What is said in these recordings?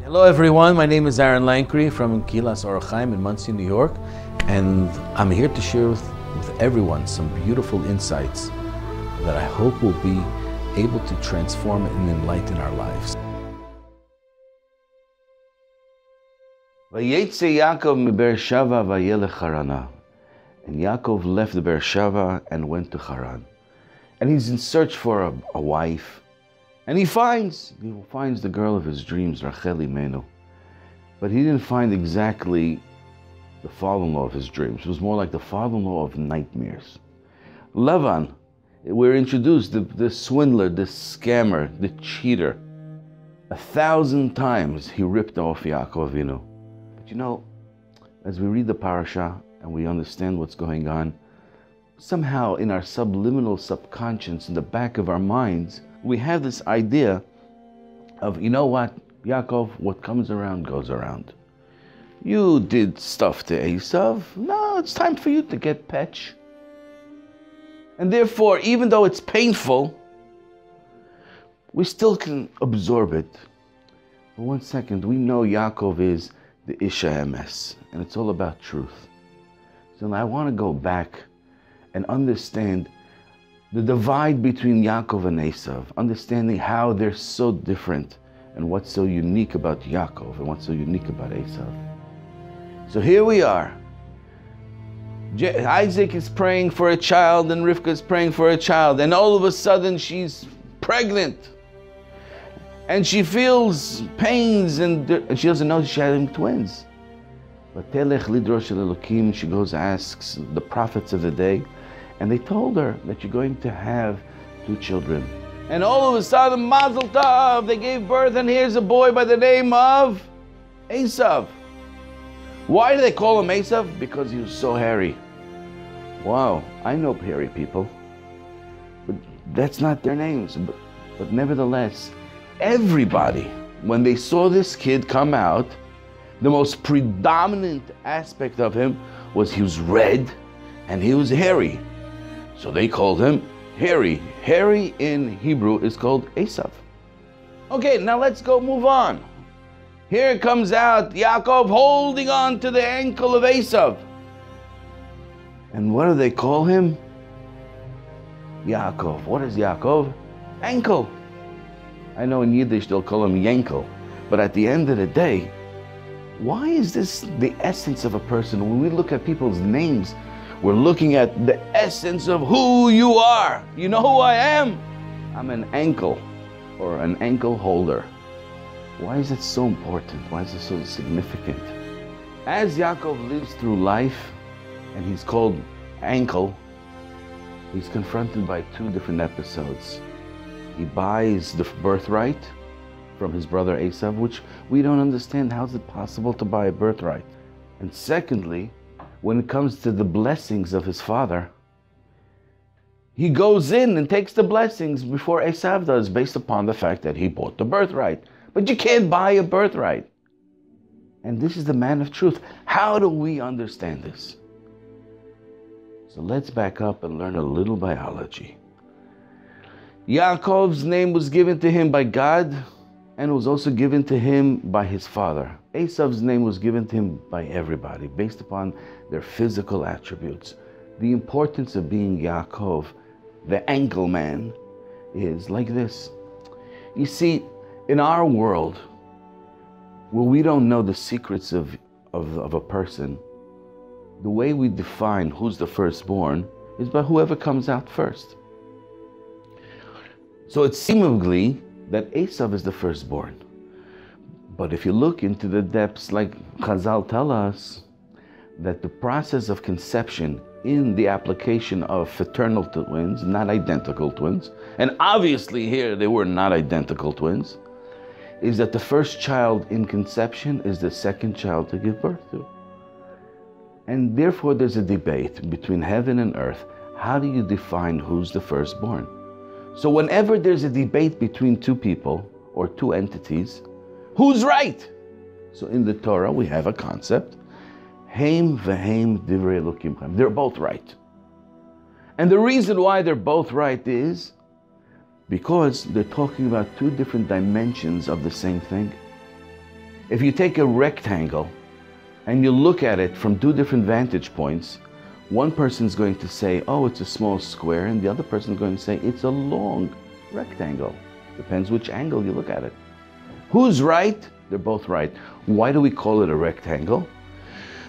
Hello everyone, my name is Rabbi Lankry from Kilas Orachaim in Monsey, New York, and I'm here to share with everyone some beautiful insights that I hope will be able to transform and enlighten our lives. Vayeitzei Yaakov mi Beersheva vayelech Harana. And Yaakov left the Beersheva and went to Haran. And he's in search for a wife. And he finds the girl of his dreams, Rachel Imenu. But he didn't find exactly the father-in-law of his dreams. It was more like the father-in-law of nightmares. Lavan, we're introduced, the swindler, the scammer, the cheater. 1,000 times he ripped off Yaakov Avinu. But you know, as we read the parasha and we understand what's going on, somehow in our subliminal subconscious, in the back of our minds, we have this idea of, you know what, Yaakov, what comes around goes around. You did stuff to Esav, now it's time for you to get petch. And therefore, even though it's painful, we still can absorb it. For 1 second, we know Yaakov is the Isha Emes, and it's all about truth. So I want to go back and understand the divide between Yaakov and Esav, understanding how they're so different and what's so unique about Yaakov and what's so unique about Esav. So here we are. Isaac is praying for a child and Rivka is praying for a child, and all of a sudden she's pregnant and she feels pains and she doesn't know she's having twins. But Telech Lidrosh Elokim, she goes asks the prophets of the day, and they told her that you're going to have 2 children. And all of a sudden, Mazel Tov, they gave birth, and here's a boy by the name of Esav. Why do they call him Esav? Because he was so hairy. Wow, I know hairy people, but that's not their names. But nevertheless, everybody, when they saw this kid come out, the most predominant aspect of him was he was red and he was hairy. So they called him hairy. Hairy in Hebrew is called Esav. Okay, now let's go move on. Here comes out Yaakov holding on to the ankle of Esav. And what do they call him? Yaakov. What is Yaakov? Ankle. I know in Yiddish they'll call him Yankel. But at the end of the day, why is this the essence of a person? When we look at people's names, we're looking at the essence of who you are. You know who I am? I'm an ankle, or an ankle holder. Why is it so important? Why is it so significant? As Yaakov lives through life, and he's called ankle, he's confronted by 2 different episodes. He buys the birthright from his brother Esav, which we don't understand. How is it possible to buy a birthright? And secondly, when it comes to the blessings of his father, he goes in and takes the blessings before Esav does, based upon the fact that he bought the birthright. But you can't buy a birthright. And this is the man of truth. How do we understand this? So let's back up and learn a little biology. Yaakov's name was given to him by God, and was also given to him by his father. Esav's name was given to him by everybody, based upon their physical attributes. The importance of being Yaakov, the ankle man, is like this. You see, in our world, where we don't know the secrets of a person, the way we define who's the firstborn is by whoever comes out first. So it's seemingly that Esav is the firstborn. But if you look into the depths, like Chazal tell us, that the process of conception in the application of fraternal twins, not identical twins, and obviously here they were not identical twins, is that the first child in conception is the second child to give birth to. And therefore there's a debate between heaven and earth. How do you define who's the firstborn? So whenever there's a debate between 2 people or 2 entities, who's right? So in the Torah we have a concept, Heim v'heim divrei Elokim chaim. They're both right. And the reason why they're both right is because they're talking about 2 different dimensions of the same thing. If you take a rectangle and you look at it from two different vantage points, one person's going to say, oh, it's a small square, and the other person's going to say, it's a long rectangle. Depends which angle you look at it. Who's right? They're both right. Why do we call it a rectangle?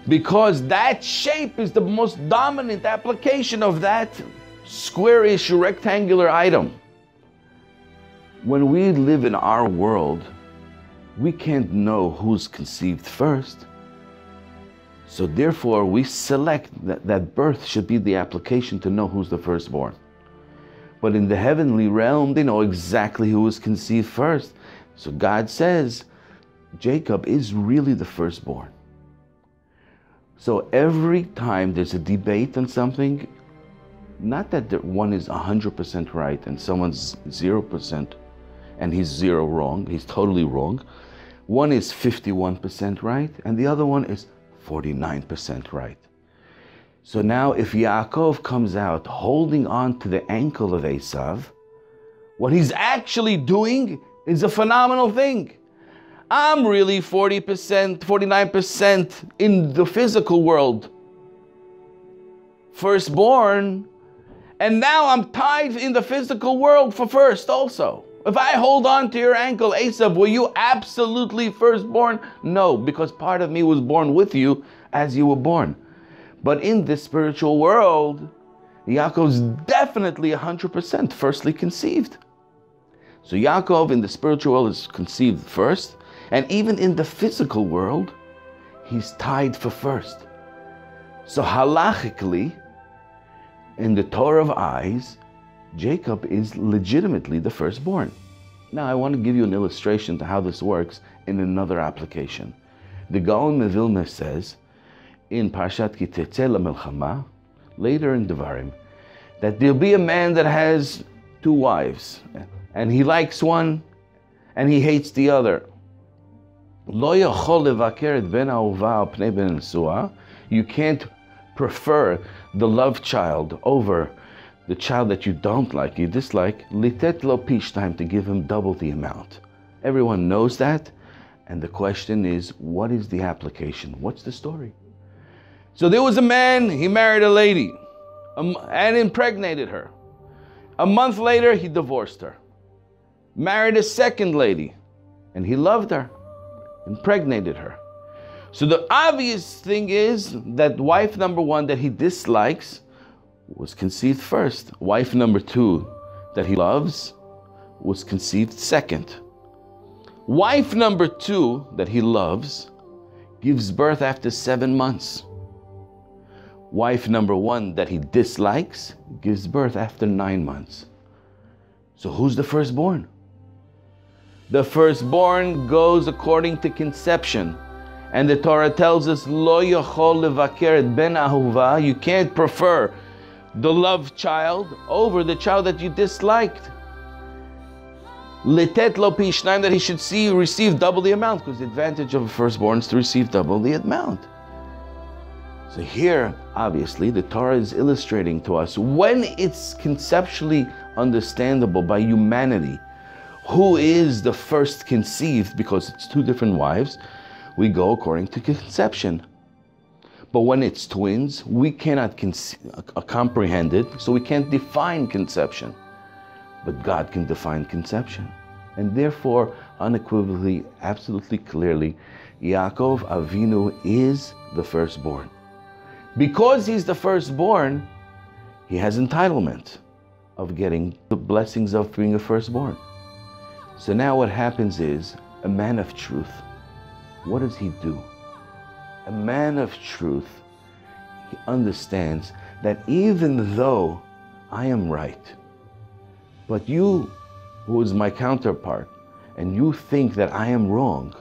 Because that shape is the most dominant application of that squarish rectangular item. When we live in our world, we can't know who's conceived first. So therefore, we select that birth should be the application to know who's the firstborn. But in the heavenly realm, they know exactly who was conceived first. So God says, Jacob is really the firstborn. So every time there's a debate on something, not that one is 100% right and someone's 0% and he's 0 wrong, he's totally wrong. One is 51% right and the other one is 49% right. So now if Yaakov comes out holding on to the ankle of Esav, what he's actually doing is a phenomenal thing. I'm really 40%, 49% in the physical world, firstborn, and now I'm tied in the physical world for first also. If I hold on to your ankle, Esav, were you absolutely firstborn? No, because part of me was born with you as you were born. But in this spiritual world, Yaakov's definitely 100% firstly conceived. So Yaakov in the spiritual world is conceived first, and even in the physical world, he's tied for first. So halachically, in the Torah of eyes, Jacob is legitimately the firstborn. Now I want to give you an illustration to how this works in another application. The Gaon Mevilna says in Parshat Vayeitzei Melchama, later in Devarim, that there'll be a man that has 2 wives, and he likes one and he hates the other. You can't prefer the love child over the child that you don't like, you dislike, litet lo pishtayim, to give him double the amount. Everyone knows that, and the question is, what is the application? What's the story? So there was a man, he married a lady and impregnated her. A month later, he divorced her. Married a second lady, and he loved her, impregnated her. So the obvious thing is that wife number 1 that he dislikes was conceived first. Wife number 2 that he loves was conceived second. Wife number 2 that he loves gives birth after 7 months. Wife number 1 that he dislikes gives birth after 9 months. So who's the firstborn? The firstborn goes according to conception. And the Torah tells us, Lo yochol levaker et ben ahuva, you can't prefer the loved child over the child that you disliked. Litet lo pishnayim, that he should receive double the amount, because the advantage of a firstborn is to receive double the amount. So here, obviously, the Torah is illustrating to us, when it's conceptually understandable by humanity, who is the first conceived, because it's 2 different wives, we go according to conception. But when it's twins, we cannot comprehend it, so we can't define conception. But God can define conception. And therefore, unequivocally, absolutely clearly, Yaakov Avinu is the firstborn. Because he's the firstborn, he has entitlement of getting the blessings of being a firstborn. So now what happens is, a man of truth, what does he do? A man of truth, he understands that even though I am right, but you, who is my counterpart, and you think that I am wrong,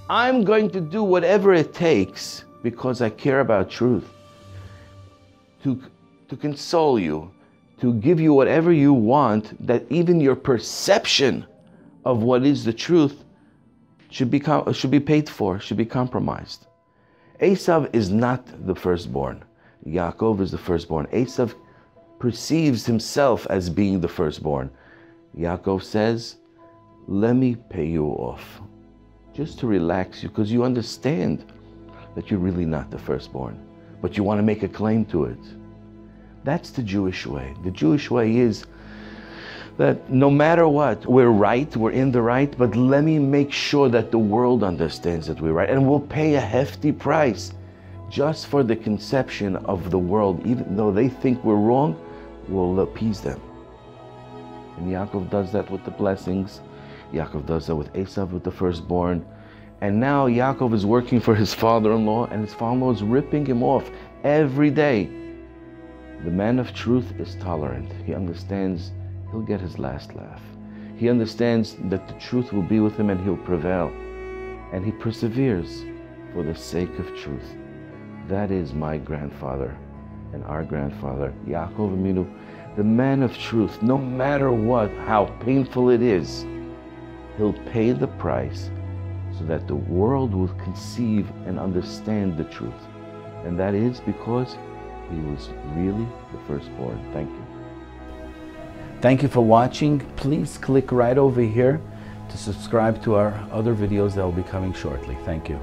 I'm going to do whatever it takes, because I care about truth, to console you, to give you whatever you want, that even your perception of what is the truth should be paid for, should be compromised. Esav is not the firstborn. Yaakov is the firstborn. Esav perceives himself as being the firstborn. Yaakov says, let me pay you off. just to relax you, because you understand that you're really not the firstborn, but you want to make a claim to it. That's the Jewish way. The Jewish way is that no matter what, we're right, we're in the right, but let me make sure that the world understands that we're right. And we'll pay a hefty price just for the conception of the world. Even though they think we're wrong, we'll appease them. And Yaakov does that with the blessings. Yaakov does that with Esav, with the firstborn. And now Yaakov is working for his father-in-law, and his father-in-law is ripping him off every day. The man of truth is tolerant. He understands he'll get his last laugh. He understands that the truth will be with him and he'll prevail. And he perseveres for the sake of truth. That is my grandfather and our grandfather, Yaakov Avinu, the man of truth. No matter what, how painful it is, he'll pay the price so that the world will conceive and understand the truth. And that is because he was really the firstborn. Thank you. Thank you for watching. Please click right over here to subscribe to our other videos that will be coming shortly. Thank you.